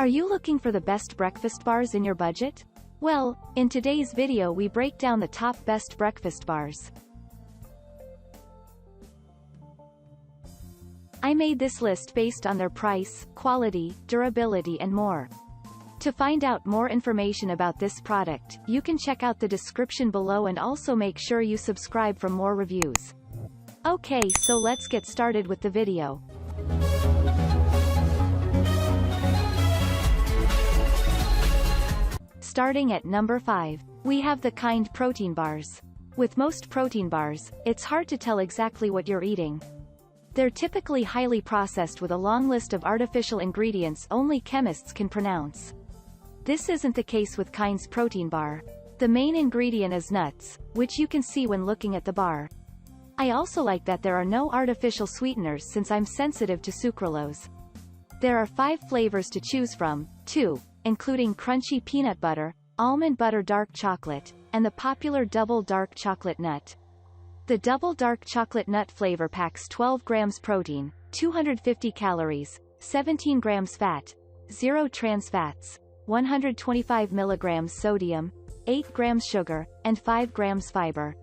Are you looking for the best breakfast bars in your budget? Well, in today's video we break down the top best breakfast bars. I made this list based on their price, quality, durability and more. To find out more information about this product, you can check out the description below and also make sure you subscribe for more reviews. Okay, so let's get started with the video. Starting at number 5, we have the Kind protein bars. With most protein bars, it's hard to tell exactly what you're eating. They're typically highly processed with a long list of artificial ingredients only chemists can pronounce. This isn't the case with Kind's protein bar. The main ingredient is nuts, which you can see when looking at the bar. I also like that there are no artificial sweeteners since I'm sensitive to sucralose. There are 5 flavors to choose from, including crunchy peanut butter, almond butter dark chocolate, and the popular double dark chocolate nut. The double dark chocolate nut flavor packs 12 grams protein, 250 calories, 17 grams fat, 0 trans fats, 125 milligrams sodium, 8 grams sugar, and 5 grams fiber.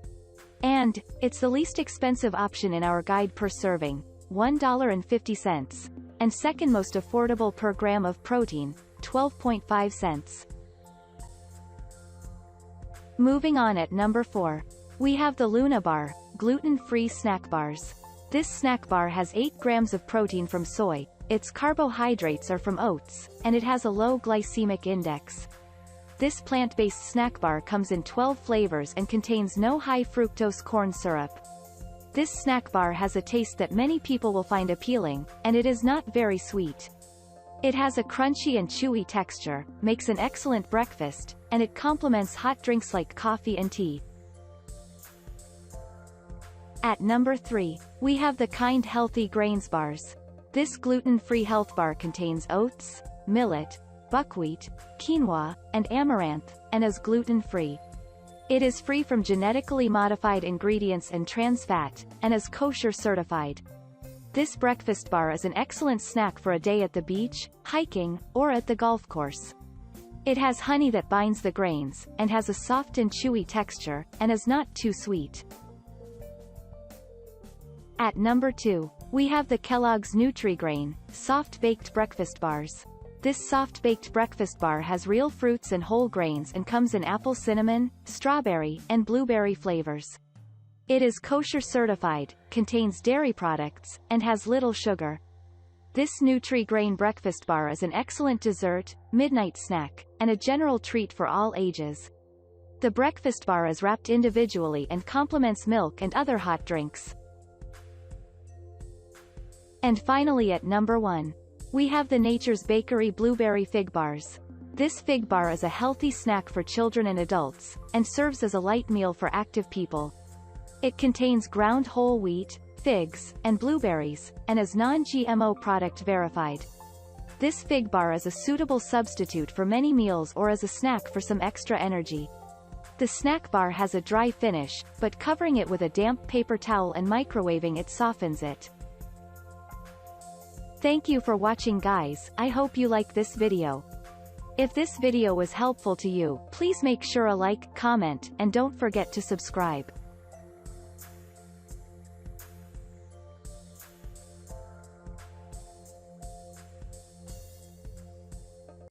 And it's the least expensive option in our guide per serving, $1.50, and second most affordable per gram of protein, 12.5 cents. Moving on at number 4, we have the Luna Bar, gluten-free snack bars. This snack bar has 8 grams of protein from soy, its carbohydrates are from oats, and it has a low glycemic index. This plant-based snack bar comes in 12 flavors and contains no high fructose corn syrup. This snack bar has a taste that many people will find appealing, and it is not very sweet. It has a crunchy and chewy texture, makes an excellent breakfast, and it complements hot drinks like coffee and tea. At number 3, we have the Kind Healthy Grains bars. This gluten-free health bar contains oats, millet, buckwheat, quinoa, and amaranth, and is gluten-free. It is free from genetically modified ingredients and trans fat, and is kosher certified. This breakfast bar is an excellent snack for a day at the beach, hiking, or at the golf course. It has honey that binds the grains, and has a soft and chewy texture, and is not too sweet. At number 2, we have the Kellogg's Nutri-Grain, soft-baked breakfast bars. This soft-baked breakfast bar has real fruits and whole grains and comes in apple cinnamon, strawberry, and blueberry flavors. It is kosher certified, contains dairy products, and has little sugar. This Nutri-Grain breakfast bar is an excellent dessert, midnight snack, and a general treat for all ages. The breakfast bar is wrapped individually and complements milk and other hot drinks. And finally at number 1, we have the Nature's Bakery Blueberry Fig Bars. This fig bar is a healthy snack for children and adults, and serves as a light meal for active people. It contains ground whole wheat, figs, and blueberries, and is non-GMO product verified. This fig bar is a suitable substitute for many meals or as a snack for some extra energy. The snack bar has a dry finish, but covering it with a damp paper towel and microwaving it softens it. Thank you for watching guys, I hope you like this video. If this video was helpful to you, please make sure a like, comment, and don't forget to subscribe.